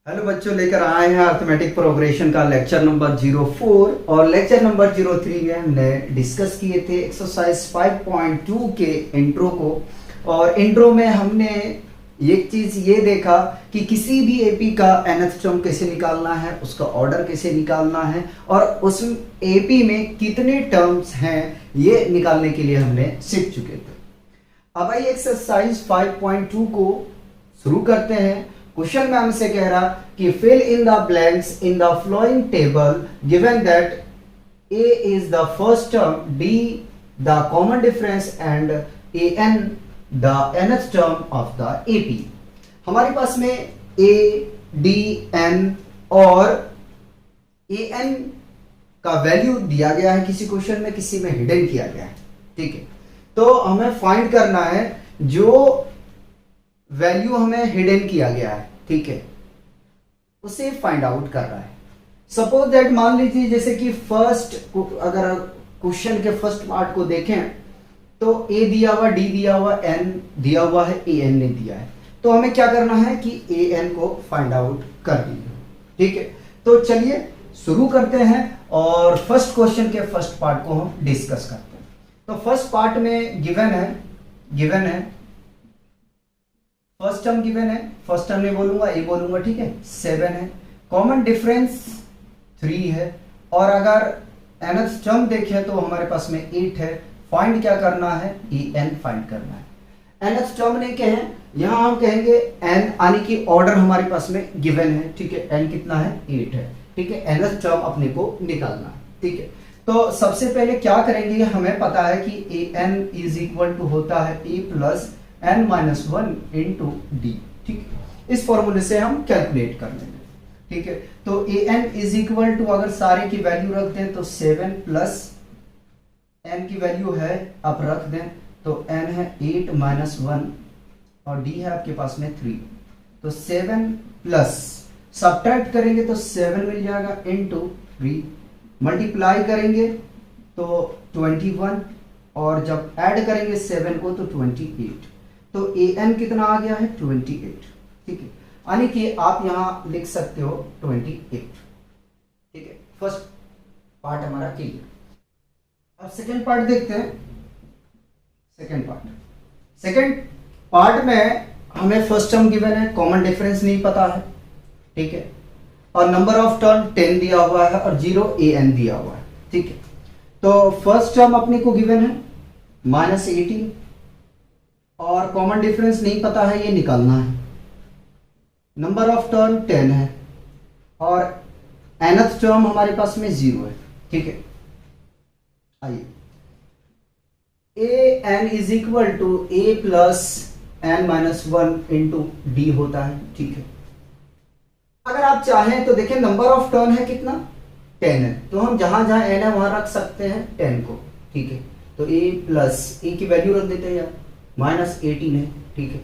Hello बच्चों, लेकर आए हैं अर्थमेटिक प्रोग्रेशन का लेक्चर नंबर 04 और लेक्चर नंबर 03 में हमने डिस्कस किए थे एक्सरसाइज 5.2 के इंट्रो को। और इंट्रो में हमने एक चीज ये देखा कि किसी भी एपी का nth टर्म कैसे निकालना है, उसका ऑर्डर कैसे निकालना है और उस एपी में कितने टर्म्स हैं ये निकालने के लिए हमने सीख चुके थे। अब आइए एक्सरसाइज 5.2 को शुरू करते हैं। क्वेश्चन में हमसे कह रहा कि fill in the blanks in the following table given that a is the first term, d the common difference and an the nth term of the AP। हमारे पास में a, d, n और an का value दिया गया है किसी question में, किसी में हिडन किया गया है। ठीक है, तो हमें फाइंड करना है जो वैल्यू हमें हिडन किया गया है, ठीक है, उसे फाइंड आउट कर रहा है। सपोज दैट, मान लीजिए जैसे कि फर्स्ट, अगर क्वेश्चन के फर्स्ट पार्ट को देखें तो a दिया हुआ, d दिया हुआ, n दिया हुआ है, an ने दिया है, तो हमें क्या करना है कि an को फाइंड आउट कर दीजिए। ठीक है, तो चलिए शुरू करते हैं और फर्स्ट क्वेश्चन के फर्स्ट पार्ट को हम डिस्कस करते हैं। तो फर्स्ट पार्ट में गिवन है फर्स्ट टर्म गिवन है, फर्स्ट टर्म नहीं बोलूंगा, ए बोलूंगा, ठीक है, 7 है, कॉमन डिफरेंस 3 है और अगर nth टर्म देखें तो हमारे पास में 8 है। फाइंड क्या करना है, en फाइंड करना है। nth टर्म नहीं कहें, यहां हम कहेंगे n, यानी कि ऑर्डर हमारे पास में गिवन है, ठीक है, n कितना है, 8 है, ठीक है, nth टर्म अपने को निकालना है। ठीक है, तो सबसे पहले क्या करेंगे, हमें पता है कि an इज इक्वल टू होता है a plus n minus 1 into D. ठीक है, इस फॉर्मूले से हम कैलकुलेट कर लेंगे। ठीक है, तो an इज इक्वल टू, अगर सारे की वैल्यू रख दें तो 7 प्लस n की वैल्यू है, आप रख दें तो n है 8 माइनस 1 और d है आपके पास में 3, तो 7 प्लस सब्ट्रैक्ट करेंगे तो 7 मिल जाएगा इंटू 3, मल्टीप्लाई करेंगे तो 21 और जब ऐड करेंगे 7 को तो 28, तो an कितना आ गया है, 28। ठीक है, यानी कि आप यहां लिख सकते हो 28। ठीक है, फर्स्ट पार्ट हमारा क्लियर। अब सेकंड पार्ट देखते हैं। सेकंड पार्ट में हमें फर्स्ट टर्म गिवन है, कॉमन डिफरेंस नहीं पता है, ठीक है, और नंबर ऑफ टर्म 10 दिया हुआ है और 0 an दिया हुआ है। ठीक है, तो फर्स्ट टर्म अपने को गिवन है -18 और कॉमन डिफरेंस नहीं पता है, ये निकालना है। नंबर ऑफ टर्म 10 है और nth टर्म हमारे पास में 0 है। ठीक है, आइए, an is equal to a plus n minus 1 into D होता है। ठीक है, अगर आप चाहें तो देखें नंबर ऑफ टर्म है कितना, 10 है, तो हम जहां जहां n है वहां रख सकते हैं 10 को। ठीक है, तो a प्लस a की वैल्यू रख देते हैं यार, -18 है। ठीक है,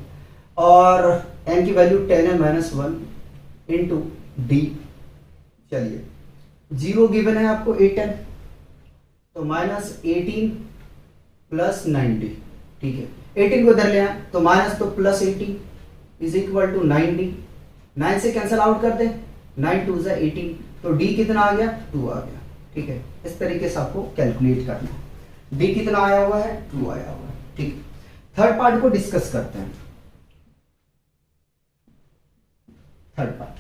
और n की वैल्यू 10 है, -1 इंटू डी। चलिए, 0 गिवन है आपको 8n, तो -18 प्लस 90। ठीक है, 18 को इधर ले आए तो माइनस तो प्लस 18 इज इक्वल टू 90, 9 से कैंसिल आउट कर दे, 9 2 ज़ा 18, तो d कितना आ गया, 2 आ गया। ठीक है, इस तरीके से आपको कैलकुलेट करना है। d कितना आया हुआ है, 2 आया हुआ है। ठीक है, थर्ड पार्ट को डिस्कस करते हैं। थर्ड पार्ट,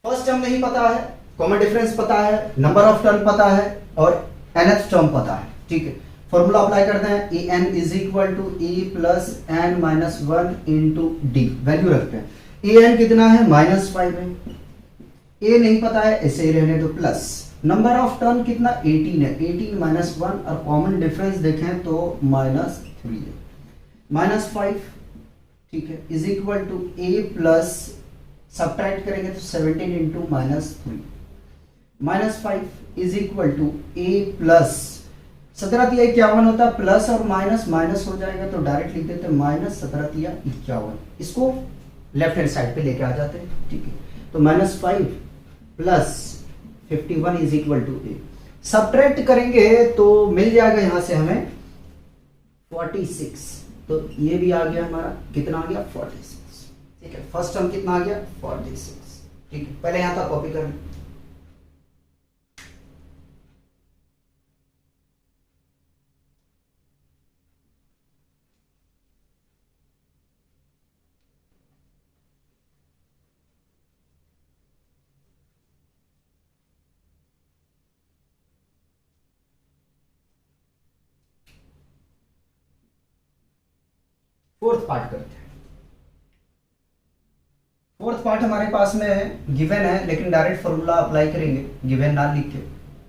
फर्स्ट टर्म नहीं पता है, कॉमन डिफरेंस पता है, नंबर ऑफ टर्म पता है और nth टर्म पता है। ठीक है, फॉर्मूला अप्लाई करते हैं, an is equal to a plus n minus 1 into d. Value रखते हैं, an कितना है, -5 है, a नहीं पता है, ऐसे ही रहने दो, प्लस नंबर ऑफ टर्म कितना, 18 है, 18 माइनस 1 और कॉमन डिफरेंस देखें तो -3 है, -5। ठीक है, is equal to a plus subtract करेंगे तो 17 into -3, -5 is equal to a plus 17×51 होता है, प्लस और माइनस माइनस हो जाएगा तो डायरेक्ट लिख देते हैं -17×51, इसको लेफ्ट हैंड साइड पे लेके आ जाते हैं। ठीक है, तो -5 plus 51 is equal to a, subtract करेंगे तो मिल जाएगा यहां से हमें 46, तो ये भी आ गया हमारा, कितना आ गया, 46। ठीक ठीक है, फर्स्ट टर्म कितना आ गया 46, ठीक है, पहले यहां तक कॉपी कर लें। फोर्थ पार्ट करते हैं। फोर्थ पार्ट हमारे पास में गिवन है, लेकिन डायरेक्ट फॉर्मूला अप्लाई करेंगे, गिवन ना लिख के,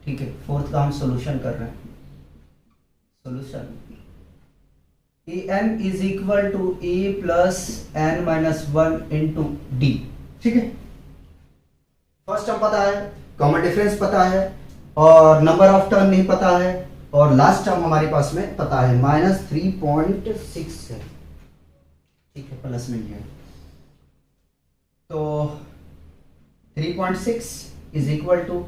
ठीक है। फोर्थ का हम सॉल्यूशन कर रहे हैं। Solution a n is equal to A plus N minus one into D, ठीक है। फर्स्ट टर्म पता है, कॉमन डिफरेंस पता है, और नंबर ऑफ टर्म नहीं पता है, और लास्ट टर्म हमारे पास में पता है -3.6 है, ठीक है, प्लस में है तो 3.6 is equal to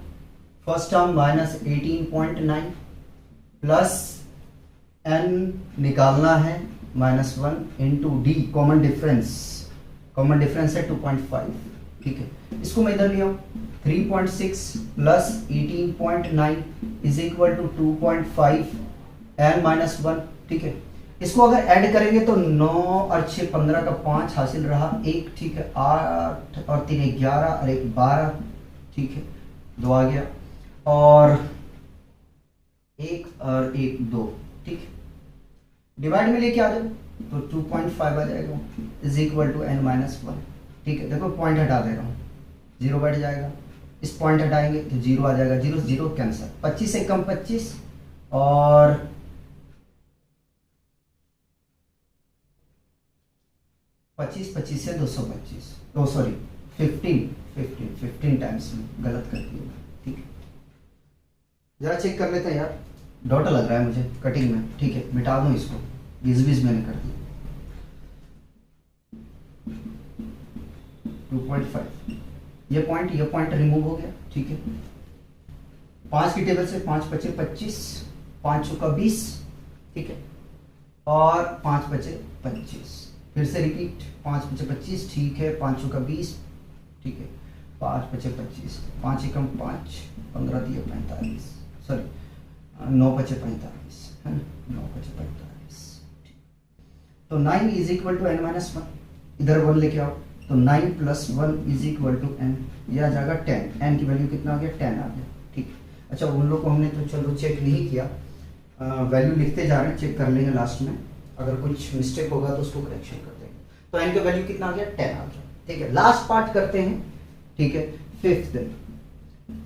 first term -18.9 plus n निकालना है -1 इंटू डी, कॉमन डिफरेंस है 2.5, ठीक है। इसको मैं इधर लिया 3.6 plus 18.9 is equal to 2.5 n minus 1, ठीक है। इसको अगर ऐड करेंगे तो 9 और 6 15 का 5 हासिल रहा, एक, ठीक है, 8 और 3 11 और 1 12, ठीक है, 2 आ गया, और 1 और 1 2, ठीक है। डिवाइड में लेके आ जाओ तो 2.5 आ जाएगा is equal to n minus 1, ठीक है। देखो पॉइंट हटा दे रहा हूँ, 0 बैठ जाएगा, इस पॉइंट हटाएंगे तो 0 आ जाएगा, 0 0 कैंसिल, 25 से कम 25, और 25 से 225, ओ सॉरी 15 टाइम्स में गलत कर दिया, ठीक है। जरा चेक कर लेते हैं यार, डॉट लग रहा है मुझे कटिंग में, ठीक है, मिटा दूं इसको, 20 मैंने कर दिया 2.5, ये पॉइंट रिमूव हो गया, ठीक है। 5 की टेबल से 5 बचे 25, 5 चौका 20, ठीक है, और 5 बचे 25, फिर से रिपीट, 5 बचे 25, ठीक है, 5 चौका 20, ठीक है, 5 बचे 25, 5 एकम 5, 15 दिए 45, सॉरी 9 बचे 45 है ना, 9 बचे 45, तो 9 is equal to n minus 1, इधर 1 लेके आओ तो 9 plus 1 is equal to n, ये आ जाएगा 10, n की वैल्यू कितना आ गया 10 आ गया, ठीक। अच्छा उन लोग को हमने तो चलो चेक नहीं किया, वैल्यू लिखते जा रहे हैं, चेक कर लेंगे लास्ट में, अगर कुछ मिस्टेक होगा तो उसको करेक्शन कर देंगे। तो n का वैल्यू कितना आ गया 10 आ गया, ठीक है। लास्ट पार्ट करते हैं, ठीक है, fifth,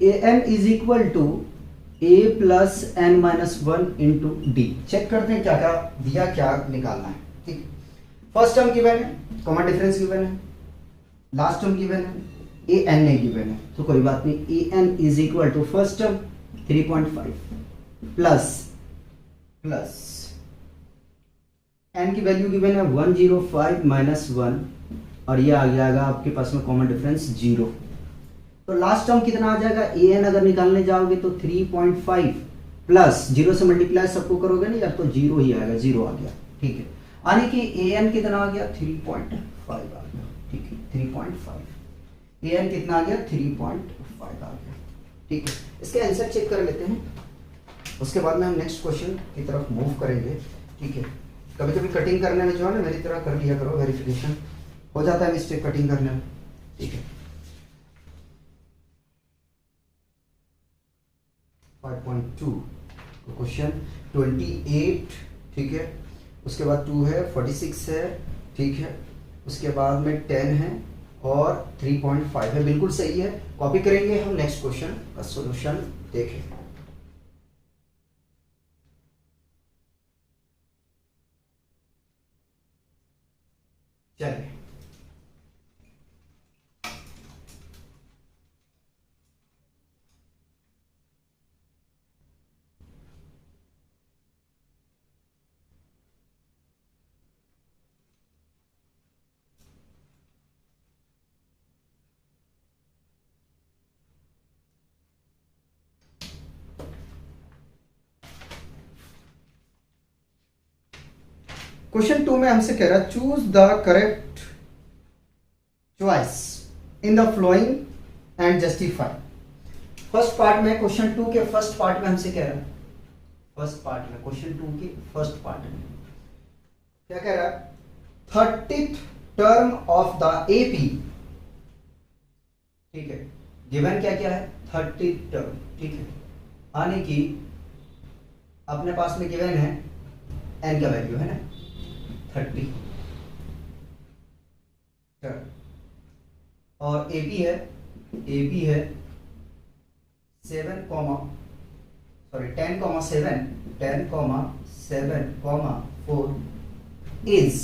a n is equal to a plus N minus 1 into d, check करते हैं क्या क्या दिया, क्या निकालना है, ठीक है। फर्स्ट टर्म गिवन है, कॉमन डिफरेंस गिवन है, लास्ट टर्म गिवन है, ए एन नहीं गिवन है, तो कोई बात नहीं, a n is equal to first term 3.5 plus n की वैल्यू गिवन है 105 माइनस 1, और ये आ जाएगा आपके पास में कॉमन डिफरेंस 0, तो लास्ट टर्म कितना आ जाएगा, ए एन अगर निकालने जाओगे तो 3.5 प्लस 0 से मल्टीप्लाई सबको करोगे ना यार, तो 0 ही आएगा, 0 आ गया, ठीक है। यानी कि ए एन कितना आ गया 3.5 आ गया, ठीक है, 3.5, ए एन कितना आ गया 3.5 आ गया, ठीक है। इसके आंसर चेक कर लेते हैं, उसके बाद में हम नेक्स्ट क्वेश्चन की तरफ मूव करेंगे, ठीक है। कभी कभी कटिंग करने में जो है ना मेरी तरह कर लिया करो, वेरिफिकेशन हो जाता है मिस्टेक कटिंग करने में, ठीक है। 5.2 क्वेश्चन 28, ठीक है, उसके बाद 2 है, 46 है, ठीक है, उसके बाद में 10 है और 3.5 है, बिल्कुल सही है। कॉपी करेंगे हम, नेक्स्ट क्वेश्चन का सॉल्यूशन देखें। चलिए क्वेश्चन 2 में हमसे कह रहा है choose the correct choice in the flowing and justify. First part में क्वेश्चन 2 के फर्स्ट पार्ट में हमसे कह रहा है, फर्स्ट पार्ट में क्वेश्चन 2 के फर्स्ट पार्ट में क्या कह रहा है, 30th term of the AP, ठीक है, गिवन क्या क्या है 30th टर्म, ठीक है, आने की अपने पास में गिवन है एन का वैल्यू है ना 30 टर्म, और एपी है 7 comma sorry 10 comma 7 comma 4 is,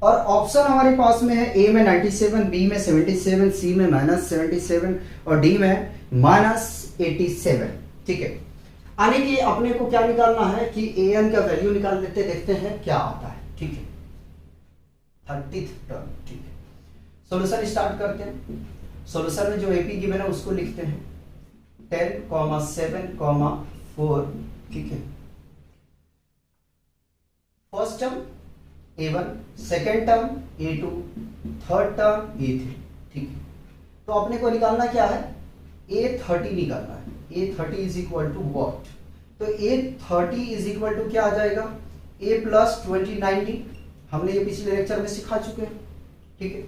और ऑप्शन हमारे पास में है ए में 97, बी में 77, सी में -77 और डी में -87, ठीक है। आने की अपने को क्या निकालना है कि ए एन का वैल्यू निकाल लेते, देखते हैं क्या आता है, ठीक है, 30th टर्म, ठीक है। सॉल्यूशन स्टार्ट करते हैं। सॉल्यूशन में जो एपी गिवन है उसको लिखते हैं 10 कॉमा 7 कॉमा 4, ठीक है। First term A1, second term A2, third term A3, ठीक है। तो अपने को निकालना क्या है, A30 निकालना है। A30 is equal to what, तो A30 इज इक्वल टू क्या आ जाएगा, A प्लस 2090, हमने ये पिछले लेक्चर में सिखा चुके हैं, ठीक है।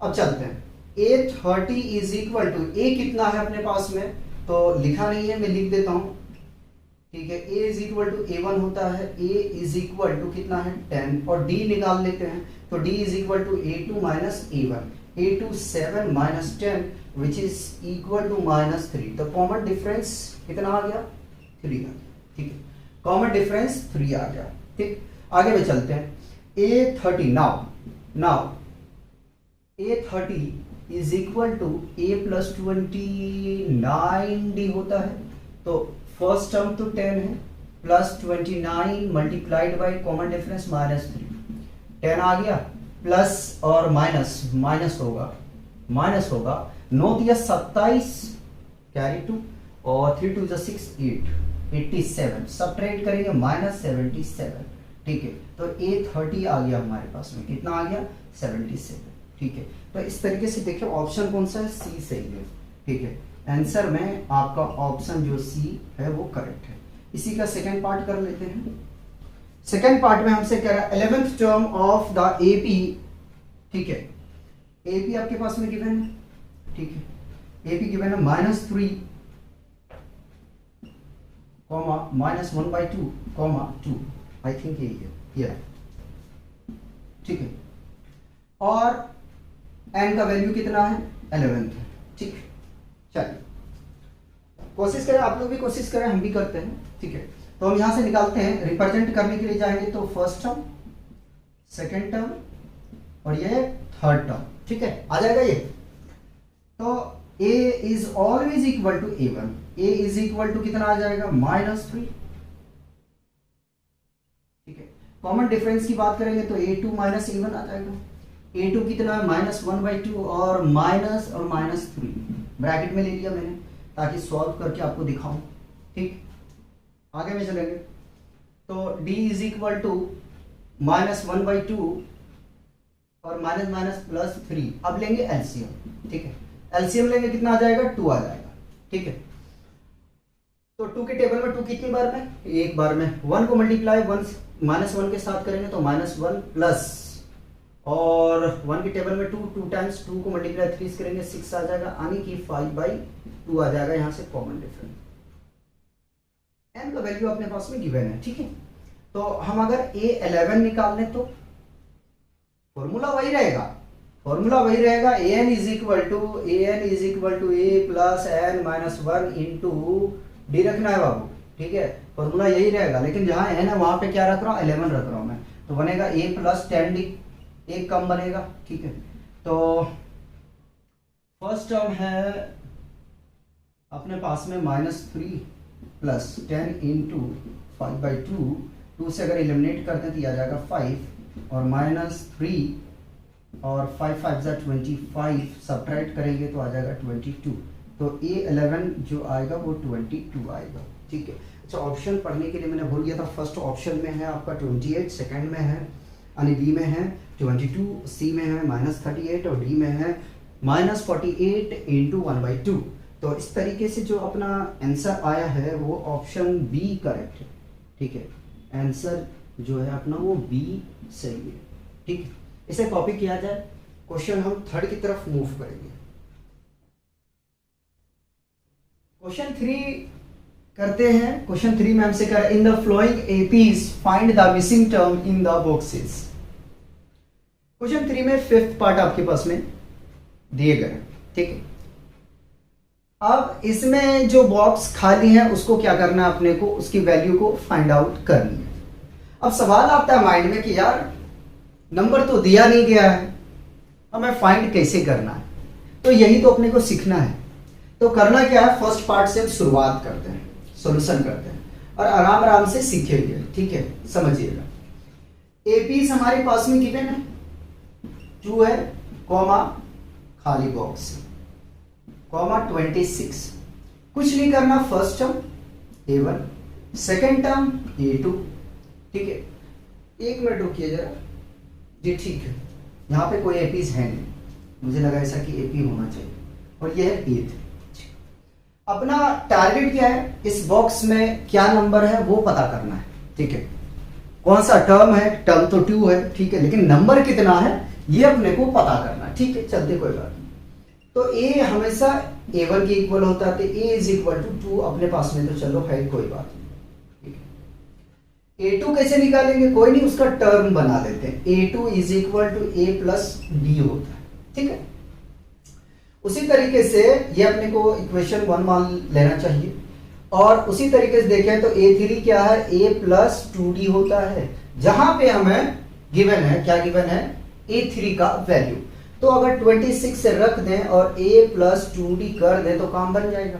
अब चलते हैं, A30 is equal to A कितना है अपने पास में, तो लिखा नहीं है, मैं लिख देता हूं, ठीक है। A is equal to A1 होता है, A इज इक्वल टू कितना है 10, और D निकाल लेते हैं, तो D is equal to A2 minus A1, A2 7 minus 10 which is equal to -3, तो कॉमन डिफरेंस कितना आ गया 3 आ गया, ठीक है, कॉमन डिफरेंस 3 आ गया, ठीक। आगे में चलते हैं, A30 now A30 is equal to A plus 29D होता है, तो फर्स्ट टर्म तो 10 है plus 29 multiplied by common difference -3, 10 आ गया, प्लस और माइनस होगा 9 दिया 27 कैरी 2 और 3 2 6 87, सब्ट्रैक्ट करेंगे -77, ठीक है। तो A30 आ गया हमारे पास में, कितना आ गया 77, ठीक है। तो इस तरीके से देखिए ऑप्शन कौन सा है, सी सही है, ठीक है। आंसर में आपका ऑप्शन जो सी है वो करेक्ट है। इसी का सेकंड पार्ट कर लेते हैं। सेकंड पार्ट में हमसे कह रहा है 11th term of the AP, ठीक है। एपी आपके पास में गिवन है, ठीक है, एपी गिवन है -3 कॉमा -1/2 कॉमा 2, आई थिंक यही है, ठीक है। और एन का वैल्यू कितना है 11 है, ठीक है। चलिए कोशिश करें, आप लोग भी कोशिश करें, हम भी करते हैं, ठीक है। तो हम यहां से निकालते हैं, रिप्रेजेंट करने के लिए जाएंगे तो फर्स्ट टर्म, सेकेंड टर्म और ये थर्ड टर्म, ठीक है, आ जाएगा ये। तो A is always equal to A1, A is equal to कितना आ जाएगा -3, ठीक है। कॉमन डिफरेंस की बात करेंगे तो A2 माइनस A1 आ जाएगा, A2 कितना है -1/2 और -3 ब्रैकेट में ले लिया मैंने ताकि सॉल्व करके आपको दिखाऊं, ठीक। आगे में चलेंगे तो D इज इक्वल टू -1/2 और -3, अब लेंगे एलसीएम, ठीक है। एलसीएम लेंगे कितना आ जाएगा 2 आ जाएगा, ठीक है। तो 2 के टेबल में 2 कितनी बार में, एक बार में, 1 को मल्टीप्लाई -1 के साथ करेंगे तो -1 प्लस, और 1 के टेबल में 2 टाइम्स 2 को मल्टीप्लाई 3 से करेंगे 6 आ जाएगा, आने की 5/2 आ जाएगा, यहां से कॉमन डिफरेंस। एन का वैल्यू अपने पास में गिवन है, ठीक है। तो हम अगर A11 निकाल लें तो फॉर्मूला वही रहेगा, an is equal to a plus n minus 1 into d रखना है बाबू, ठीक है, फॉर्मूला यही रहेगा। लेकिन जहां n है वहां पे क्या रख रहा हूं 11 रख रहा हूं मैं, तो बनेगा a प्लस 10d, एक कम बनेगा, ठीक है। तो फर्स्ट टर्म है अपने पास में -3 प्लस 10 इंटू 5/2, 2 से अगर एलिमिनेट करते हैं तो आ जाएगा 5 और -3 और 5 5 जा 25, सब्ट्रैक्ट करेंगे तो आ जाएगा 22, तो A11 जो आएगा वो 22 आएगा, ठीक है। अच्छा, ऑप्शन पढ़ने के लिए मैंने भूल गया था, फर्स्ट ऑप्शन में है आपका 28, सेकंड में है यानी बी में है 22, सी में है -38 और डी में है -48 इंटू 1/2। तो इस तरीके से जो अपना आंसर आया है वो ऑप्शन बी करेक्ट है। ठीक है, आंसर जो है अपना वो बी सही है। ठीक है, इसे कॉपी किया जाए। क्वेश्चन हम थर्ड की तरफ मूव करेंगे। क्वेश्चन 3 करते हैं। क्वेश्चन 3 में हमसे कह रहा है इन the flowing APs find the missing term in the boxes. Question 3 में 5th पार्ट आपके पास में दिए गए। ठीक है, अब इसमें जो बॉक्स खाली है उसको क्या करना है, अपने को उसकी वैल्यू को फाइंड आउट करनी है। अब सवाल आता है माइंड में कि यार नंबर तो दिया नहीं गया है, हमें फाइंड कैसे करना है। तो यही तो अपने को सीखना है। तो करना क्या है, फर्स्ट पार्ट से हम शुरुआत करते हैं, सॉल्यूशन करते हैं और आराम आराम से सीखेंगे। ठीक है, समझिएगा। एपीज हमारे पास में गिवन है 2 है, कॉमा खाली बॉक्स कॉमा 26। कुछ नहीं करना, first term A1, second term A2। ठीक है, एक मिनट रुकिए जरा जी। ठीक है, यहाँ पे कोई एपीज है नहीं, मुझे लगा ऐसा कि एपी होना चाहिए और ये है 8। अपना टारगेट क्या है, इस बॉक्स में क्या नंबर है वो पता करना है। ठीक है, कौन सा टर्म है, टर्म तो 2 है। ठीक है, लेकिन नंबर कितना है ये अपने को पता करना है। ठीक है, चलते कोई बात नहीं। तो a हमेशा a1 के इक्वल होता है, तो a इज इक्वल टू 2 अपने पास में, तो चलो है कोई बात नहीं। ठीक है, a2 कैसे निकालेंगे, कोई नहीं, उसका टर्म बना देते हैं। a2 is equal to a plus b होता है। ठीक है, उसी तरीके से ये अपने को इक्वेशन 1 मान लेना चाहिए। और उसी तरीके से देखें तो a3 क्या है, a प्लस 2d होता है, जहां पे हमें गिवन है, क्या गिवन है, a3 का वैल्यू। तो अगर 26 से रख दें और a प्लस 2d कर दें तो काम बन जाएगा,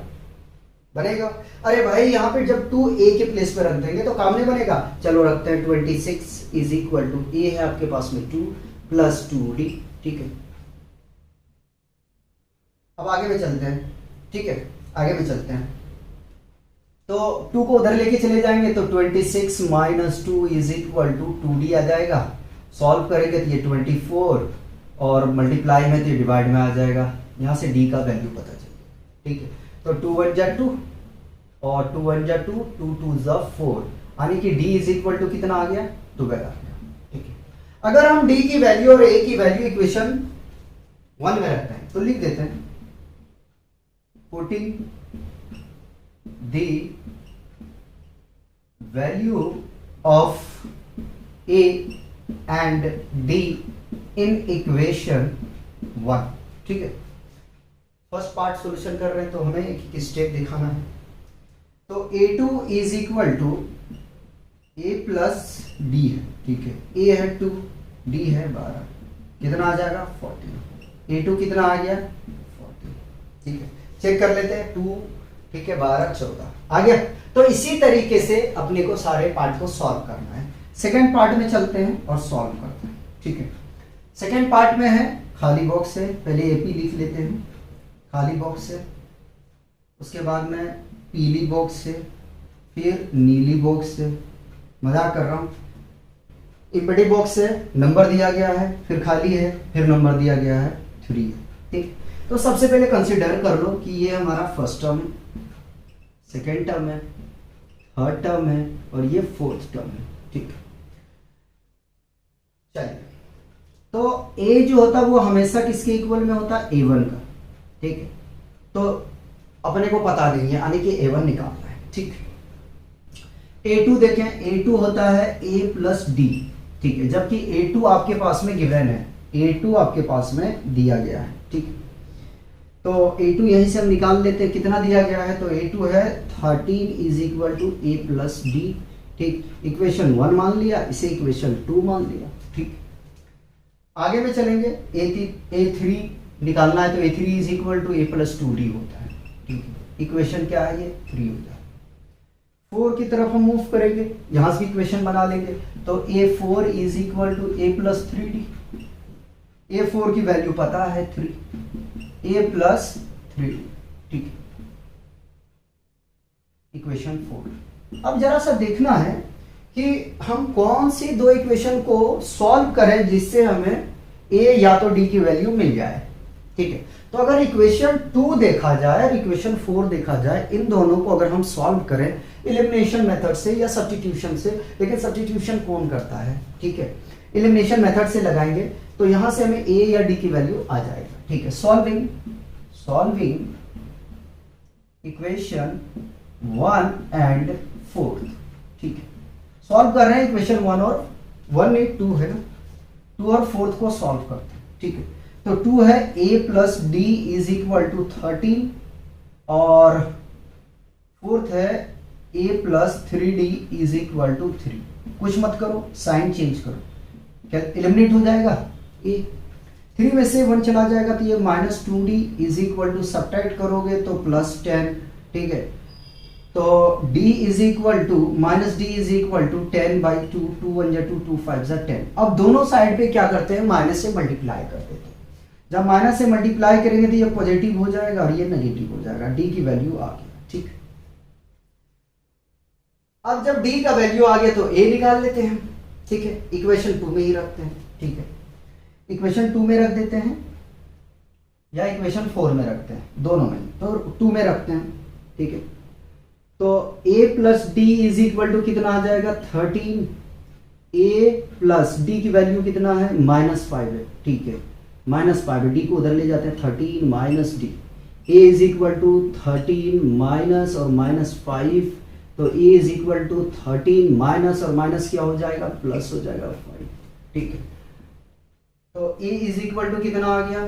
बनेगा। अरे भाई यहाँ पे जब 2a के प्लेस पे रख देंगे तो काम नहीं बनेगा। चलो रखते हैं 26 इज इक्वल टू a है आपके पास में 2 प्लस 2d। ठीक है, अब आगे में चलते हैं। ठीक है, आगे में चलते हैं। तो 2 को उधर लेके चले जाएंगे तो 26 minus 2 is equal to 2d आ जाएगा। सॉल्व करेंगे तो ये 24 और मल्टीप्लाई में तो डिवाइड में आ जाएगा। यहाँ से d का वैल्यू पता चलेगा। ठीक है, तो 2 1 जा 2 और 2 1 जा 2, 2 2 जा 4, यानी कि d इज इक्वल टू कितना आ गया, 12 आ गया। ठीक है, अगर हम d की वैल्यू और a की वैल्यू इक्वेशन 1 में रखते हैं तो लिख देते हैं putting the value of a and d in equation 1। ठीक है, फर्स्ट पार्ट सॉल्यूशन कर रहे हैं तो हमें एक स्टेप दिखाना है। तो a2 is equal to a plus d है। ठीक है, a है 2, d है 12, कितना आ जाएगा 40। a2 कितना आ गया 40। ठीक है, चेक कर लेते हैं 2, ठीक है 12 14 आ गया। तो इसी तरीके से अपने को सारे पार्ट को सॉल्व करना है। सेकंड पार्ट में चलते हैं और सॉल्व करते हैं। ठीक है, सेकंड पार्ट में है खाली बॉक्स है, पहले एपी लिख लेते हैं, खाली बॉक्स है, उसके बाद में पीली बॉक्स है, फिर नीली बॉक्स है, मजाक कर रहा हूँ, एम्प्टी बॉक्स है, नंबर दिया गया है, फिर खाली है, फिर नंबर दिया गया है 3 है। ठीक, तो सबसे पहले कंसीडर कर लो कि ये हमारा फर्स्ट टर्म, सेकेंड टर्म है, थर्ड टर्म है और ये फोर्थ टर्म है। ठीक, चलिए, तो a जो होता है वो हमेशा किसके इक्वल में होता है, a1 का। ठीक है, तो अपने को पता नहीं है, यानी कि a1 निकालना है। ठीक, a2 देखें, a2 होता है a प्लस d। ठीक है, जबकि a2 आपके पास में गिवन है, a2 आपके पास में दिया गया है। ठीक, तो a2 यहीं से हम निकाल लेते हैं, कितना दिया गया है, तो a2 है 13 is equal to a plus d। ठीक, इक्वेशन 1 मान लिया, इसे इक्वेशन 2 मान लिया। ठीक, आगे में चलेंगे, a3 निकालना है तो a3 is equal to a plus 2d होता है। ठीक, इक्वेशन क्या है, ये 3 होता है। 4 की तरफ हम मूव करेंगे, यहां से इक्वेशन बना लेंगे, तो a4 is equal to a plus 3d। a4 की वैल्यू पता है 3, a प्लस 3d। ठीक, इक्वेशन 4। अब जरा सा देखना है कि हम कौन सी दो इक्वेशन को सॉल्व करें जिससे हमें ए या तो डी की वैल्यू मिल जाए। ठीक है, तो अगर इक्वेशन 2 देखा जाए और इक्वेशन 4 देखा जाए, इन दोनों को अगर हम सॉल्व करें एलिमिनेशन मेथड से या सब्स्टिट्यूशन से, लेकिन सब्स्टिट्यूशन कौन करता है, ठीक है, एलिमिनेशन मेथड से लगाएंगे तो यहां से हमें ए या डी की वैल्यू आ जाएगा। ठीक है, सॉल्विंग इक्वेशन 1 एंड 4। ठीक है, सॉल्व कर रहे हैं इक्वेशन 1 और 1 नहीं 2 है ना, 2 और 4 को सॉल्व करते हैं। ठीक है, तो 2 है a plus D is equal to 13 और 4th है a plus 3d is equal to 3। कुछ मत करो, साइन चेंज करो, क्या एलिमिनेट हो जाएगा a, 3 में से 1 चला जाएगा तो ये minus 2d is equal to subtract करोगे तो प्लस 10। ठीक है, तो d is equal to minus D is equal to 10 by 2, 2 1 जा 2, 2 5 जा 10। अब दोनों साइड पे क्या करते हैं, माइनस से मल्टीप्लाई कर देते हैं। जब माइनस से मल्टीप्लाई करेंगे तो ये पॉजिटिव हो जाएगा और ये नेगेटिव हो जाएगा, d की वैल्यू आ गया। ठीक, अब जब d का वैल्यू आ गया तो a निकाल लेते हैं। ठीक है, इक्वेशन 2 में ही रखते हैं। ठीक है, इक्वेशन 2 में रख देते हैं या इक्वेशन 4 में रखते हैं, दोनों में, तो 2 में रखते हैं। ठीक है, तो a plus D is equal to कितना आ जाएगा 13, a प्लस डी की वैल्यू कितना है -5 है। ठीक है, -5 है, डी को उधर ले जाते हैं, 13 minus D, a is equal to 13 minus और -5, तो a is equal to 13 minus और माइनस क्या हो जाएगा, प्लस हो जाएगा 5। ठीक है, तो a इज इक्वल टू कितना आ गया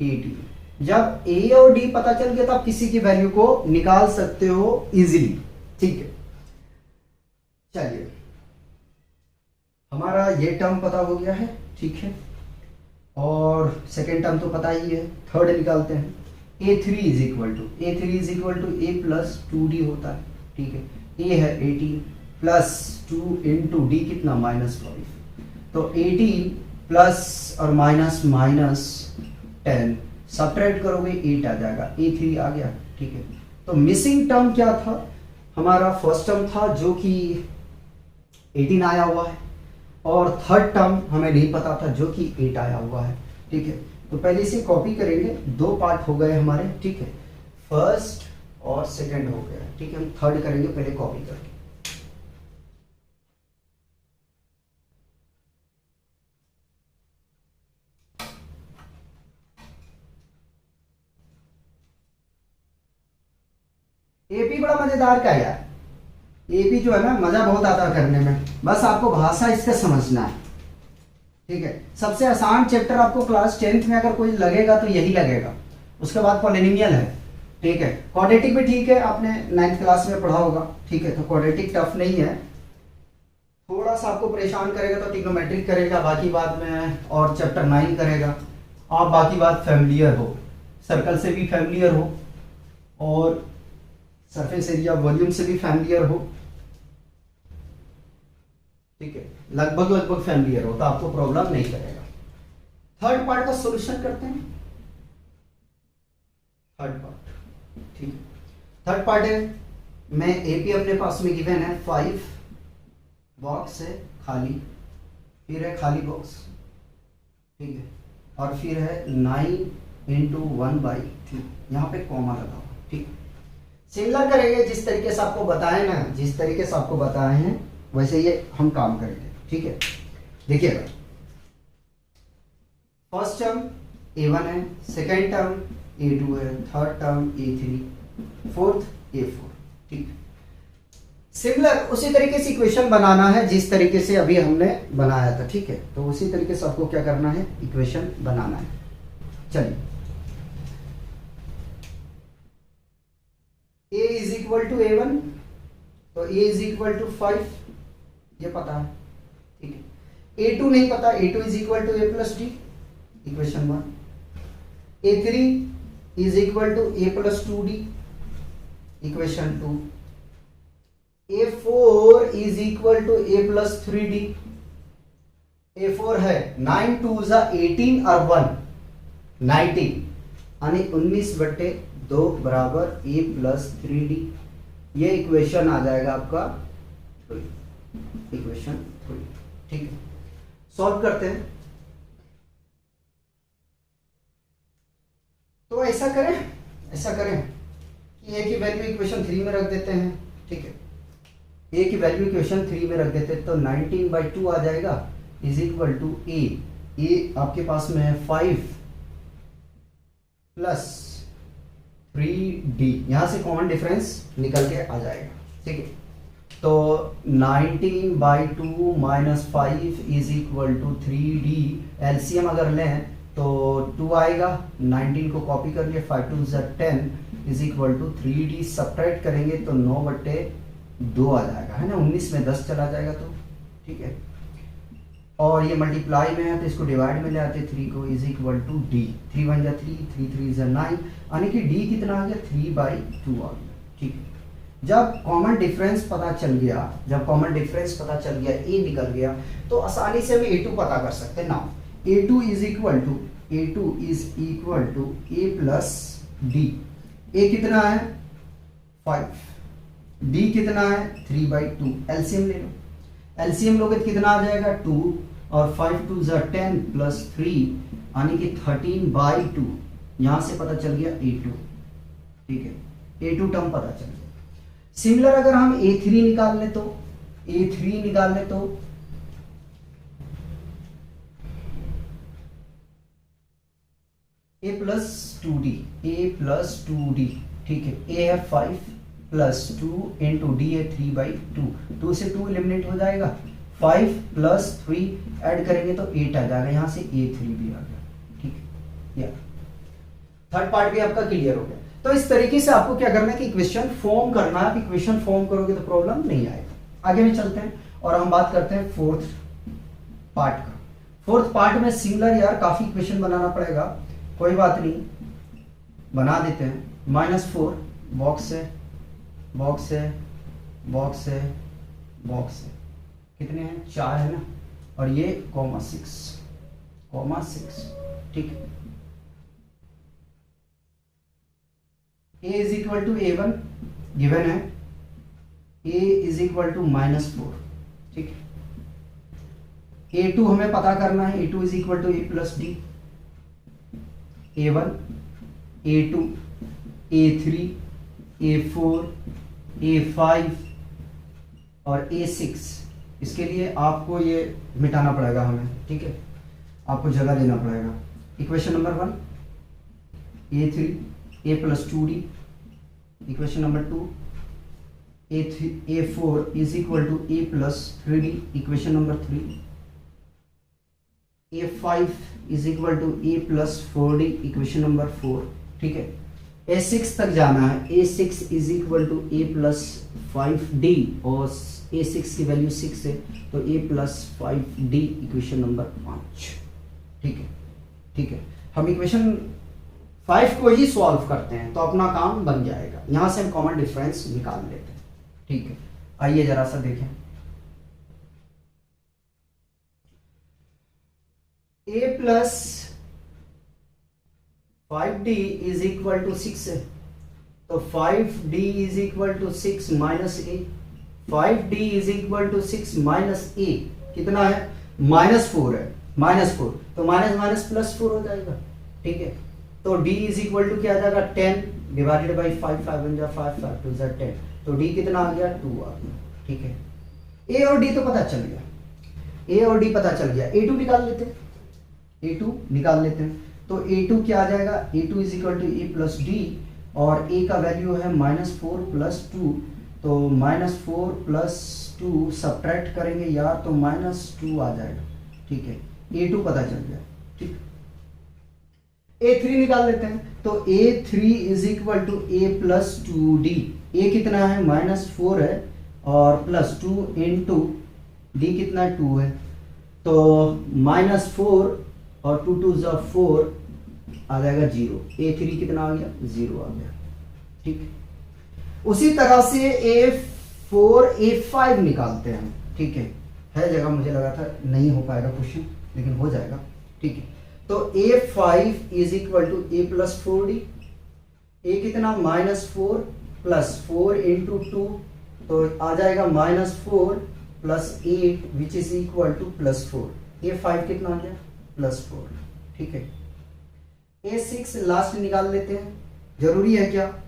18। जब a और d पता चल गया तो आप किसी की वैल्यू को निकाल सकते हो इजीली। ठीक है, चलिए हमारा ये टर्म पता हो गया है। ठीक है, और सेकेंड टर्म तो पता ही है, थर्ड निकालते हैं। a3 is equal to a plus 2d होता है। ठीक है, a है 18 प्लस 2 इंटू डी कितना -5, तो 18 प्लस और माइनस माइनस 10 सब्ट्रैक्ट करोगे 8 आ जाएगा, a3 आ गया। ठीक है, तो मिसिंग टर्म क्या था, हमारा फर्स्ट टर्म था जो कि 18 आया हुआ है, और थर्ड टर्म हमें नहीं पता था जो कि 8 आया हुआ है। ठीक है, तो पहले इसे कॉपी करेंगे, 2 पार्ट हो गए हमारे। ठीक है, फर्स्ट और सेकंड हो गया। ठीक है, हम थर्ड करेंगे पहले कॉपी करके। एपी बड़ा मजेदार का है यार, एपी जो है ना मजा बहुत आता है करने में, बस आपको भाषा इसका समझना है। ठीक है, सबसे आसान चैप्टर आपको क्लास 10th में अगर कोई लगेगा तो यही लगेगा, उसके बाद पॉलिनोमियल है। ठीक है, क्वाड्रेटिक भी ठीक है, आपने 9th क्लास में पढ़ा होगा। ठीक है, तो क्वाड्रेटिक टफ नहीं है, थोड़ा सा आपको परेशान करेगा तो ट्रिग्नोमेट्रिक करेगा, बाकी बाद में और चैप्टर 9 करेगा। आप बाकी बात फैमिलियर हो, सर्कल से भी फैमिलियर हो और सरफेस एरिया वॉल्यूम से भी फैमिलियर हो। ठीक है, लगभग फैमिलियर हो तो आपको प्रॉब्लम नहीं करेगा। थर्ड पार्ट का सॉल्यूशन करते हैं। थर्ड पार्ट, ठीक है, थर्ड पार्ट है, मैं एपी अपने पास में गिवन है 5 बॉक्स है खाली, फिर है खाली बॉक्स। ठीक है, और फिर है 9 इंटू 1/2, यहाँ पे कॉमा लगा हुआ। ठीक, सिमिलर करेंगे जिस तरीके से आपको बताए ना, जिस तरीके से आपको बताए हैं वैसे ये हम काम करेंगे। ठीक है, देखिएगा, फर्स्ट टर्म a1 है, सेकेंड टर्म a2 है, third term a3, fourth a4। ठीक, सिमिलर उसी तरीके से इक्वेशन बनाना है जिस तरीके से अभी हमने बनाया था। ठीक है, तो उसी तरीके से आपको क्या करना है, इक्वेशन बनाना है। चलिए, a is equal to a1, तो a इज इक्वल टू 5, ये पता है। ठीक है, a2 नहीं पता, a2 is equal to a plus D, equation 1। a3 is equal to a plus 2d, equation 2। a4 is equal to a plus 3d, a4 है 9 2 18 और 1 19 यानी 19/2 बराबर a प्लस 3d, ये इक्वेशन आ जाएगा आपका 3। इक्वेशन 3। ठीक है, सॉल्व करते हैं। तो ऐसा करें कि ए की वैल्यू इक्वेशन 3 में रख देते हैं। ठीक है, ए की वैल्यू इक्वेशन 3 में रख देते हैं, तो 19/2 आ जाएगा इज इक्वल टू ए आपके पास में है 5 प्लस 3d, यहां से कॉमन डिफरेंस निकल के आ जाएगा। ठीक है, तो 19/2 minus 5 is equal to 3d, LCM अगर लें तो 2 आएगा, 19 को कॉपी कर लिए, 5 2 10 is equal to 3d, subtract करेंगे तो 9/2 आ जाएगा, है ना, 19 में 10 चला जाएगा तो। ठीक है, और ये मल्टीप्लाई में है तो इसको डिवाइड में ले आते 3 को, इज इक्वल टू डी, 3 1 जा 3, 3 3 जा 9, यानी कि डी कितना आ गया 3/2 आ गया। ठीक है, जब कॉमन डिफरेंस पता चल गया, ए निकल गया, तो आसानी से हम a2 पता कर सकते हैं ना। a2 is equal to a plus d. A कितना है 5, डी कितना है 3/2, एलसीएम ले लो, एलसीएम लोगे तो कितना आ जाएगा 2, और 5 2 10 प्लस 3 यानी कि 13/2, यहां से पता चल गया a2। ठीक है, a2 टर्म पता चल गया। सिमिलर अगर हम a3 निकाल ले तो a प्लस 2d, ठीक है, a है 5 प्लस 2 इंटू डी है 3/2, 2 से 2 एलिमिनेट हो जाएगा, 5 प्लस 3 ऐड करेंगे तो 8 आ जाएगा, यहां से a3 भी आ गया। ठीक है, या थर्ड पार्ट भी आपका क्लियर हो गया। तो इस तरीके से आपको क्या करना है कि इक्वेशन फॉर्म करना है। आप इक्वेशन फॉर्म करोगे तो प्रॉब्लम नहीं आएगा। आगे में चलते हैं और हम बात करते हैं फोर्थ पार्ट का। फोर्थ पार्ट में सिमिलर यार काफी इक्वेशन बनाना पड़ेगा, कोई बात नहीं, बना देते हैं। -4 बॉक्स है, कितने हैं 4 है ना, और ये (6). ठीक है, a is equal to a1 given है, a इज इक्वल टू -4। ठीक है, a2 हमें पता करना है, a2 is equal to a plus D, a1 a2 a3 a4 a5 और a6। इसके लिए आपको ये मिटाना पड़ेगा हमें। ठीक है, आपको जगह देना पड़ेगा। Equation number 1 a3 a plus 2d, equation number 2 a4 is equal to a plus 3d, equation number 3 a5 is equal to a plus 4d, equation number 4। ठीक है, a6 तक जाना है, a6 is equal to a plus 5d, और a6 की value 6 है तो a plus 5d, equation number 5। ठीक है, हम इक्वेशन 5 को ही सॉल्व करते हैं तो अपना काम बन जाएगा। यहां से हम कॉमन डिफरेंस निकाल लेते हैं। ठीक है, आइए जरा सा देखें। a plus 5d is equal to 6 है, तो 5d is equal to 6 minus a, 5d is equal to 6 minus a कितना है -4 है, -4 तो माइनस प्लस 4 हो जाएगा। ठीक है, तो d इज इक्वल टू क्या आ जाएगा 10 डिवाइडेड बाई 5, 5 1 5 5 2 10, तो d कितना आ गया 2 आ गया। ठीक है, a और d तो पता चल गया, a2 निकाल लेते हैं, तो a2 क्या आ जाएगा, a2 is equal to a plus D, और a का वैल्यू है -4 प्लस 2, तो -4 प्लस 2 सब्ट्रैक्ट करेंगे यार तो -2 आ जाएगा। ठीक है, a2 पता चल गया। ठीक, a3 निकाल लेते हैं, तो a3 is equal to a plus 2d, a कितना है -4 है और प्लस 2 इंटू d कितना 2 है, तो -4 और 2 2 4 आ जाएगा 0, a3 कितना आ गया 0 आ गया। ठीक, उसी तरह से a4 a5 निकालते हैं। ठीक है जगह, मुझे लगा था नहीं हो पाएगा क्वेश्चन, लेकिन हो जाएगा। ठीक है, तो a5 is equal to a plus 4d, a कितना -4 प्लस 4 इंटू 2, तो आ जाएगा -4 plus 8 which is equal to plus 4। ये 5 कितना आ गया प्लस 4। ठीक है, A6 लास्ट निकाल लेते हैं। जरूरी है क्या?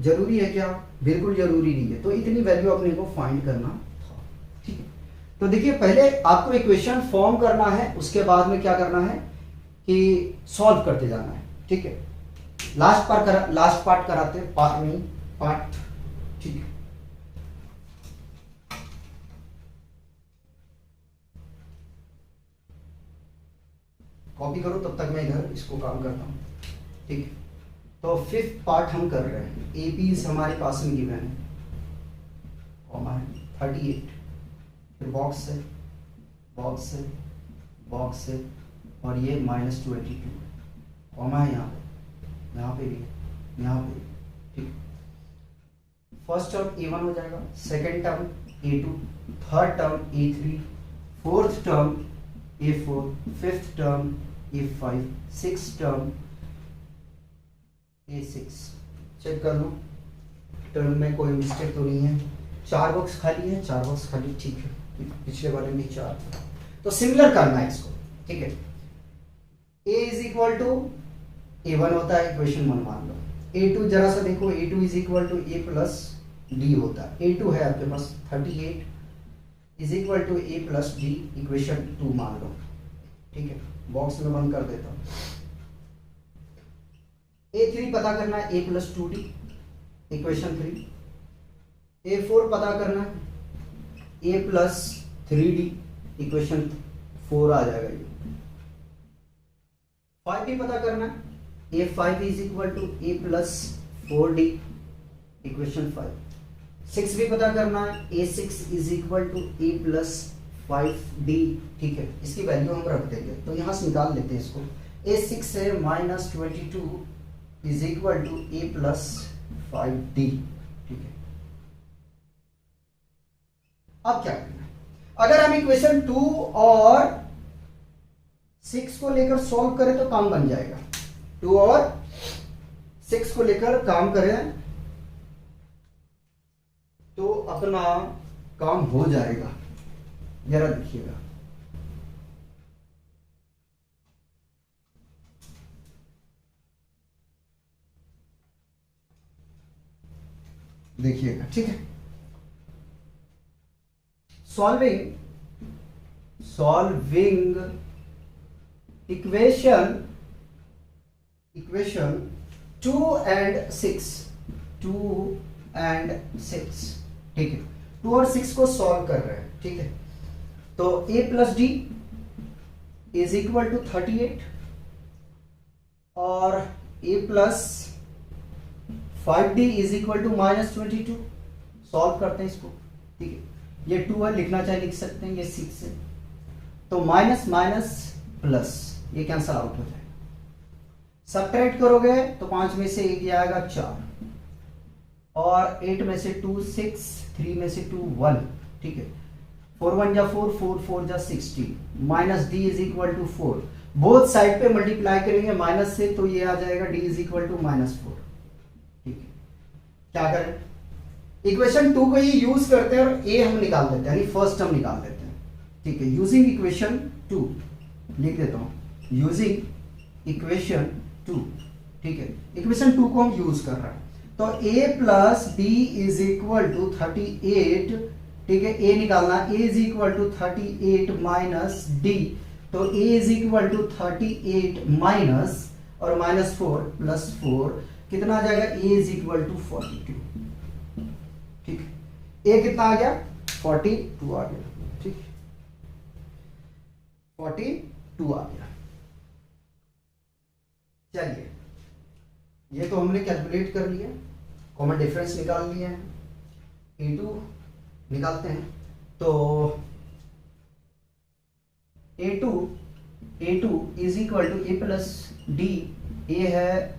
जरूरी है क्या? बिल्कुल जरूरी नहीं है। तो इतनी वैल्यू अपने को फाइंड करना था। ठीक है, तो देखिए पहले आपको इक्वेशन फॉर्म करना है, उसके बाद में क्या करना है कि सॉल्व करते जाना है। ठीक है, लास्ट पार्ट कराते हैं, पार्ट। ठीक है, कॉपी करो तब तक मैं इधर इसको काम करता हूँ। ठीक है, तो 5th पार्ट हम कर रहे हैं। एपीज हमारे पास में गिवन है, कॉमा है 38, फिर बॉक्स है, बॉक्स है, बॉक्स है, और ये -22, कॉमा है यहाँ पे, यहाँ पे भी, यहाँ पे भी। ठीक, फर्स्ट टर्म A1 हो जाएगा, second term A2, third term A3, fourth term A4, fifth term A5, six term A6। Check कर लो टर्म में कोई मिस्टेक तो नहीं है। 4 बॉक्स खाली है, 4 बॉक्स खाली। ठीक है, पिछले वाले में 4, तो सिमिलर करना है इसको। ठीक है, A is equal to A1 होता है, इक्वेशन 1 मान लो। A2 जरा सा देखो, A2 is equal to A plus D होता है। A2 है आपके पास 38 is equal to A plus D, equation 2 मान लो। ठीक है, बॉक्स में बंद कर देता हूँ। A3 पता करना है, A plus 2D, equation 3। A4 पता करना है, A प्लस 3D, इक्वेशन 4 आ जाएगा ये। 5 भी पता करना है, A5 is equal to A plus 4D, equation 5। 6 भी पता करना है, A6 is equal to A plus 5D। ठीक है, इसकी वैल्यू हम रख देंगे, तो यहां से निकाल लेते हैं इसको। A6 से -22 is equal to A plus 5D। ठीक है, अब क्या करना है? अगर हम इक्वेशन 2 और 6 को लेकर सॉल्व करें तो काम बन जाएगा। 2 और 6 को लेकर काम करें तो अपना काम हो जाएगा। जरा देखिएगा, देखिएगा। ठीक है, सॉल्विंग इक्वेशन 2 and 6। ठीक है, 2 और 6 को सॉल्व कर रहे हैं। ठीक है, तो A plus D is equal to 38 और A plus 5D is equal to -22। Solve करते हैं इसको। ठीक है, ये 2 है, लिखना चाहे लिख सकते हैं, ये 6 है, तो माइनस माइनस प्लस, ये कैंसल आउट हो जाएगा। सब्ट्रैक्ट करोगे तो 5 में से 1 आएगा 4, और 8 में से 2 6, 3 में से 2 1। ठीक है, 4 1 जा 4, 4 4 जा 16, minus D is equal to 4। Both side पे मल्टीप्लाई करेंगे माइनस से, तो ये आ जाएगा डी इज इक्वल टू -4। ठीक है, क्या करें? इक्वेशन 2 को ही यूज करते हैं और ए हम निकाल देते हैं, यानी फर्स्ट टर्म निकाल देते हैं। ठीक है, यूजिंग इक्वेशन 2 लिख देता हूं, यूजिंग इक्वेशन 2। ठीक है, इक्वेशन 2 को हम यूज कर रहे हैं, तो a plus D is equal to 38। ठीक है, a निकालना, a is equal to 38 minus D, तो a is equal to 38 minus और -4 प्लस 4, कितना आ जाएगा? a is equal to 42। ठीक है, a कितना आ गया? 42 आ गया। ठीक, 42 आ गया। चलिए, ये तो हमने कैलकुलेट कर लिया, कॉमन डिफरेंस निकाल लिया है। A2 निकालते हैं, तो A2 is equal to A plus D. A है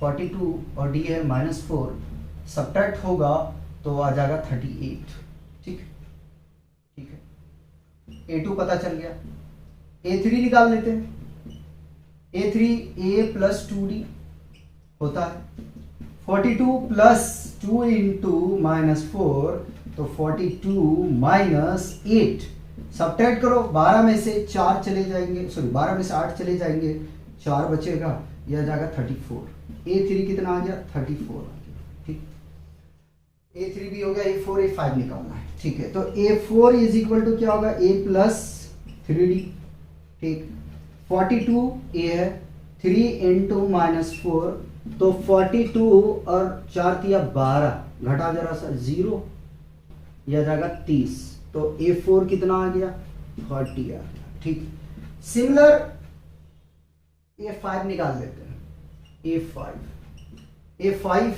42 और D है -4, सब्ट्रैक्ट होगा तो आ जाएगा 38। ठीक है, A2 पता चल गया। A3 निकाल लेते हैं। A3 A प्लस 2D होता है, 42 प्लस 2 इंटू -4 तो 42 माइनस 8, सब्ट्रैक्ट करो, 12 में से 4 चले जाएंगे, सॉरी 12 में से 8 चले जाएंगे, 4 बचेगा, यह जाएगा 34। A3 कितना आ गया? 34 आ गया। ठीक, A3 भी हो गया, A4 A5 निकालना है। ठीक है, तो A4 इज इक्वल टू क्या होगा? A plus 3D। ठीक, 42 A है, 3 इंटू माइनस 4, तो 42 और 4 तिया 12, घटा जरा सा 0, यह जाएगा 30, तो A4 कितना आ गया? 40 आ गया। ठीक, सिमिलर A5 निकाल लेते हैं। A5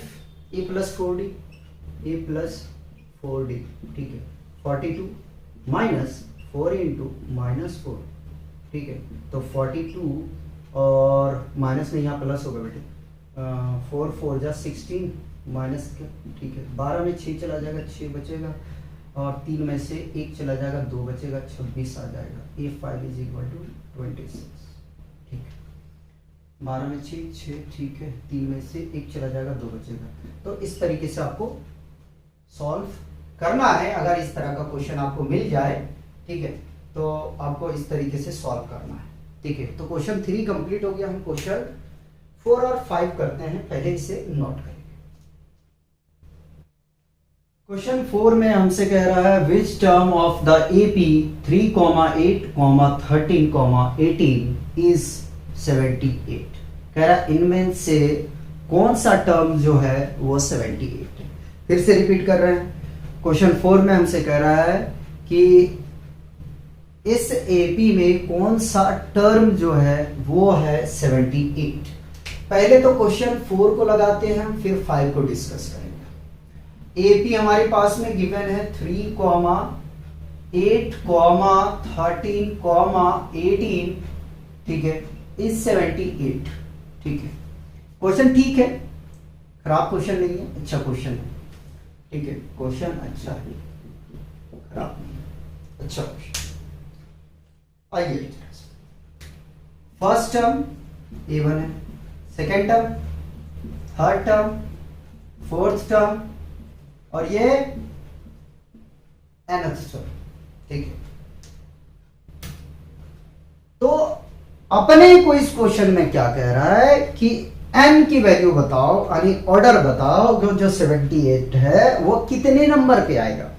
A plus 4D, A plus 4D। ठीक है, 42 माइनस 4 इंटू माइनस 4। ठीक है, तो 42 और माइनस में यहाँ प्लस होगा बेटे, 4 4 जा 16 माइनस क्या? ठीक है, 12 में 6 चला जाएगा, 6 बचेगा, और 3 में से 1 चला जाएगा, 2 बचेगा, 26 आ जाएगा। A5 is equal to 26। ठीक है, 12 में 6, ठीक है, 3 में से 1 चला जाएगा, 2 बचेगा। तो इस तरीके से आपको सॉल्व करना है। अगर इस तरह का क्वेश्चन आपको मिल जाए, ठीक है, तो आपको इस तरीके से सॉल्व करना है। ठीक है, तो क्वेश्चन 3 कंप्लीट हो गया। हम क्वेश्चन 4 और 5 करते हैं, पहले इसे नोट करेंगे। क्वेश्चन 4 में हमसे कह रहा है which term of the AP 3, 8, 13, 18 is 78। कह रहा है इनमें से कौन सा टर्म जो है वो 78 है। फिर से रिपीट कर रहे हैं, क्वेश्चन 4 में हमसे कह रहा है कि इस AP में कौन सा टर्म जो है वो है 78। पहले तो क्वेश्चन 4 को लगाते हैं, फिर 5 को डिस्कस करेंगे। AP हमारे पास में गिवन है 3, 8, 13, 18, ठीक है, इज 78। ठीक है, क्वेश्चन ठीक है, खराब क्वेश्चन नहीं है, अच्छा क्वेश्चन है। ठीक है, क्वेश्चन अच्छा है, खराब नहीं, अच्छा क्वेश्चन। आइए, फर्स्ट टर्म A1 है, second term, third term, fourth term, और ये nth टर्म। ठीक है, तो अपने को इस क्वेश्चन में क्या कह रहा है कि n की वैल्यू बताओ, यानी ऑर्डर बताओ, जो 78 है वो कितने नंबर पे आएगा।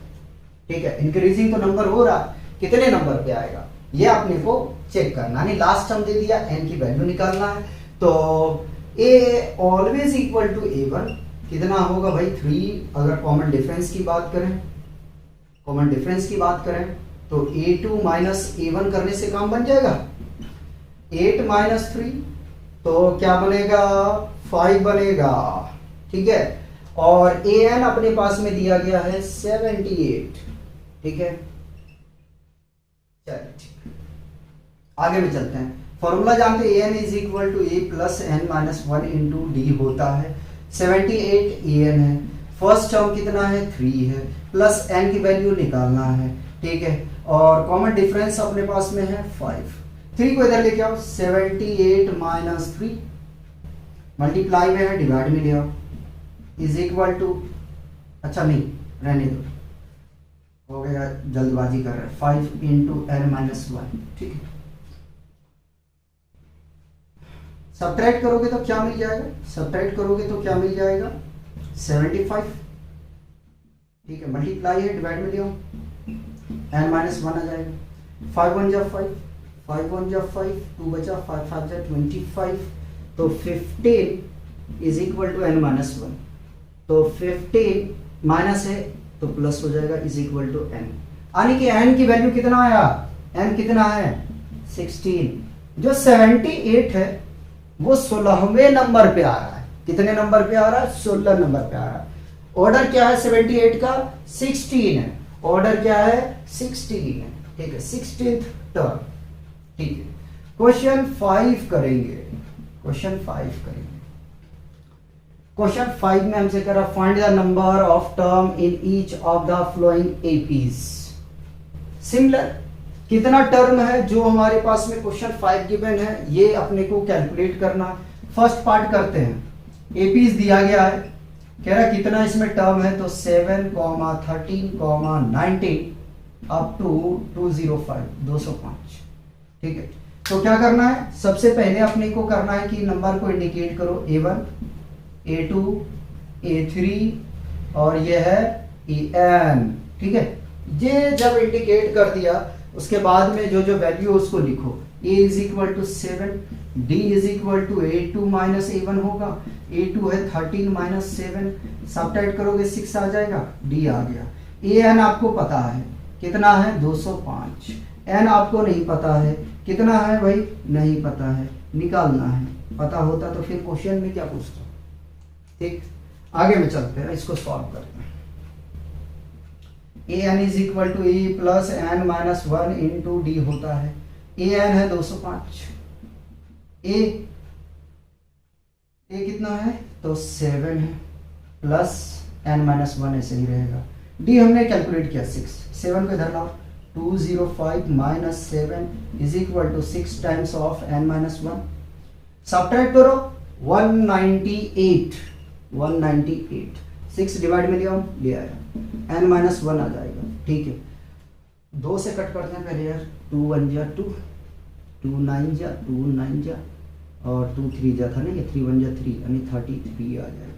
ठीक है, इंक्रीजिंग तो नंबर हो रहा है, कितने नंबर पे आएगा ये आपने को चेक करना, यानी लास्ट टर्म दे दिया, n की वैल्यू निकालना है। तो a always equal to A1 कितना होगा भाई? 3। अगर कॉमन डिफरेंस की बात करें, तो A2 माइनस A1 करने से काम बन जाएगा। 8 माइनस 3 तो क्या बनेगा? 5 बनेगा। ठीक है, और an अपने पास में दिया गया है 78। ठीक है, चलिए आगे भी चलते हैं। फॉर्मूला जानते हैं, an is equal to a plus n minus 1 into D होता है। 78 an है, फर्स्ट टर्म कितना है? 3 है, प्लस n की वैल्यू निकालना है। ठीक है, और कॉमन डिफरेंस अपने पास में है 5। 3 को इधर लेके आओ, 78 माइनस 3, मल्टीप्लाई में है, डिवाइड में ले आओ, इज इक्वल टू, अच्छा नहीं रहने दो, हो गया, जल्दबाजी कर रहे हैं, 5 इंटू n माइनस 1। ठीक है, सब्ट्रैक्ट करोगे तो क्या मिल जाएगा? 75। ठीक है, मल्टीप्लाई है, डिवाइड में ले आओ, n माइनस 1 आ जाएगा। 5 1 जा 5, 5 1 जा 5, 2 बचा, 5 5 जा 25, तो 15 is equal to n minus 1। तो 15 माइनस है तो प्लस हो जाएगा, इज इक्वल टू n, यानी कि n की वैल्यू कितना आया? n कितना है? 16। जो 78 है वो 16वें नंबर पे आ रहा है। कितने नंबर पे आ रहा है? 16 नंबर पे आ रहा है। ऑर्डर क्या है 78 का? 16 है। ऑर्डर क्या है? 16 है। ठीक है, 16th टर्म। ठीक है, क्वेश्चन 5 करेंगे। क्वेश्चन 5 में हमसे कह रहा find the number of term in each of the flowing APs. Similar, कितना टर्म है जो हमारे पास में क्वेश्चन 5 गिवन है, ये अपने को कैलकुलेट करना। फर्स्ट पार्ट करते हैं, एपीज दिया गया है, कह रहा कितना इसमें टर्म है, तो 7, 13, 19 अप टू 205, 205। ठीक है, तो क्या करना है, सबसे पहले अपने को करना है कि नंबर को इंडिकेट करो, A1, A2, A3 और ये है En। ठीक है, ये जब इंडिकेट कर दिया उसके बाद में जो जो वैल्यू उसको लिखो, A is equal to 7, D is equal to A2 minus A1 होगा, A2 है 13 माइनस 7, सबट्रैक्ट करोगे 6 आ जाएगा, D आ गया। An आपको पता है कितना है, 205। N आपको नहीं पता है कितना है भाई, नहीं पता है, निकालना है। पता होता तो फिर क्वेश्चन में क्या पूछता। ठीक, आगे में चलते हैं, इसको सॉल्व करते हैं। An is equal to A plus N minus 1 into D होता है। An है 205, ए कितना है, तो 7 है, प्लस एन माइनस 1 ऐसे ही रहेगा। डी हमने कैलकुलेट किया 6, 7 को इधर लाओ, 205 minus 7 is equal to 6 times of N minus 1। Subtract करो 198, 6 डिवाइड में ले आया, एन माइनस 1 आ जाएगा। ठीक है, 2 से कट करते हैं पहले यार, 2 1 जा 2, 2 9 जा 2 9 जा और 2 3 जा था ना, ये 3 1 जा 3 यानी 33 आ जाएगा।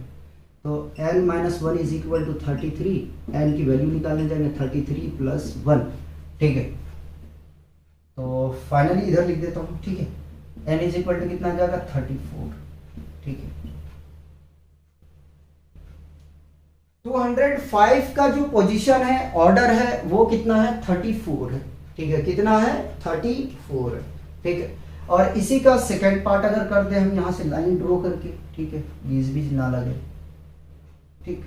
तो n minus 1 is equal to 33, n की वैल्यू निकालने जाएंगे 33 प्लस 1। ठीक है, तो फाइनली इधर लिख देता हूँ। ठीक है, n इज इक्वल टू कितना आ जाएगा, 34। ठीक है, 205 का जो पोजीशन है, ऑर्डर है, वो कितना है, 34 है। ठीक है, कितना है, 34 है। ठीक है, और इसी का सेकंड पार्ट अगर कर दे हम यहाँ से लाइन ड्रॉ करके, ठीक है, बीच ना लगे। ठीक,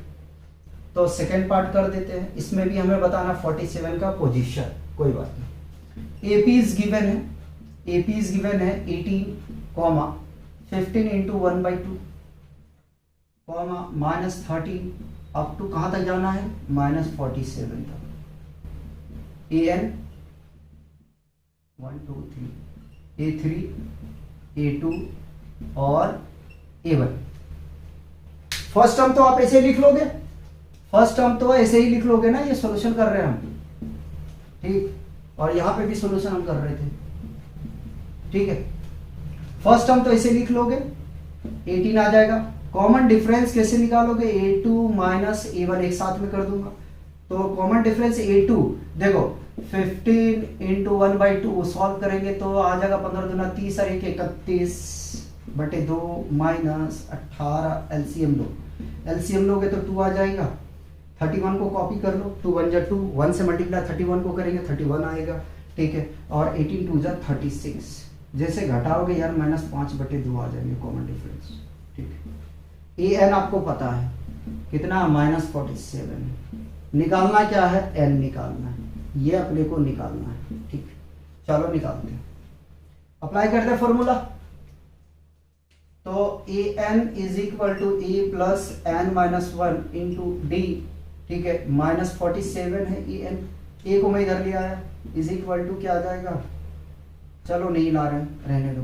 तो सेकंड पार्ट कर देते हैं, इसमें भी हमें बताना 47 का पोजीशन, कोई बात नहीं। AP इज गिवन है, AP इज गिवन है 18, 15 इंटू 1/2, माइनस 13 अप टू कहां तक जाना है, माइनस 47 तक। AN 1 2 3, A3, A2 और A1। फर्स्ट टर्म तो आप ऐसे लिख लोगे, फर्स्ट टर्म तो ऐसे ही लिख लोगे ना, ये सॉल्यूशन कर रहे हैं हम। ठीक, और यहां पे भी सॉल्यूशन हम कर रहे थे। ठीक है, फर्स्ट टर्म तो ऐसे लिख लोगे, 18 आ जाएगा। कॉमन डिफरेंस कैसे निकालोगे, A2 माइनस A1 एक साथ में कर दूंगा, तो कॉमन डिफरेंस A2 देखो 15 इंटू 1/2 सॉल्व करेंगे तो आ जाएगा 15 दूना 30 और 1 31 बटे 2 माइनस 18। एलसीएम लो, एलसीएम लोगे तो 2 आ जाएगा। 31 को कॉपी कर लो, 2 1 जा 2, 1 से मल्टीप्लाई 31 को करेंगे 31 आएगा। ठीक है, और 18 2 जा 36, जैसे घटाओगे यार माइनस 5 बटे 2 आ जाएंगे कॉमन डिफरेंस। ठीक है, AN आपको पता है कितना, माइनस 47। निकालना क्या है, N निकालना है, ये अपने को निकालना है। ठीक, चलो निकालते हैं, अप्लाई करते हैं फॉर्मूला। तो AN is equal to A plus N minus 1 into D. ठीक है, माइनस 47 है AN, A को मैं इधर ले आया, इज इक्वल टू क्या आ जाएगा, चलो नहीं ला रहे हैं, रहने दो।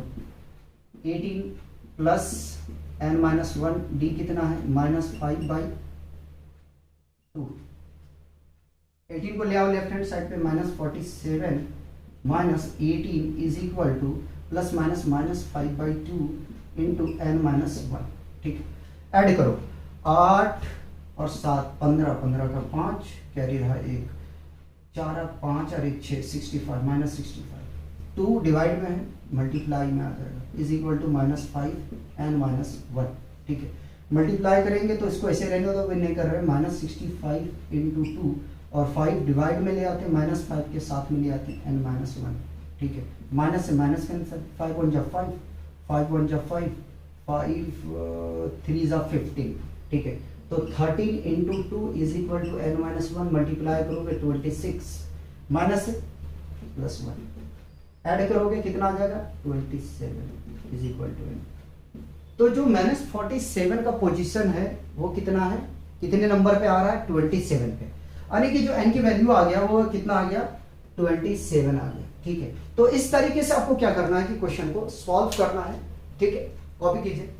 18 प्लस एन माइनस 1, डी कितना है, माइनस 5/2। 18 को ले आओ लेफ्ट हैंड साइड पे, minus 47 minus 18 is equal to plus minus minus 5/2 into N minus 1। ठीक है, ऐड करो 8 और 7 15, 15 का 5 कैरी रहा 1, 4 5 और 1 6, 65 माइनस 65। 2 डिवाइड में है, मल्टीप्लाई में आ जाएगा, is equal to minus 5 N minus 1। ठीक है, मल्टीप्लाई करेंगे तो इसको ऐसे रहने दो, नहीं कर रहे हैं, माइनस 65 इंटू 2 और 5 डिवाइड में ले आते हैं, माइनस 5 के साथ में ले आते हैं एन माइनस 1। ठीक है, माइनस से माइनस कैंसिल, 5 1 जा 5, 5 1 जा 5, 5 3 जा 15। ठीक है, तो 13 into 2 is equal to N minus 1, multiply करोगे 26 माइनस प्लस 1, ऐड करोगे कितना आ जाएगा, 27 इज इक्वल टू एन। तो जो माइनस 47 का पोजीशन है वो कितना है, कितने नंबर पे आ रहा है, 27 पे, यानी कि जो n की वैल्यू आ गया वो कितना आ गया, 27 आ गया। ठीक है, तो इस तरीके से आपको क्या करना है कि क्वेश्चन को सॉल्व करना है। ठीक है, कॉपी कीजिए।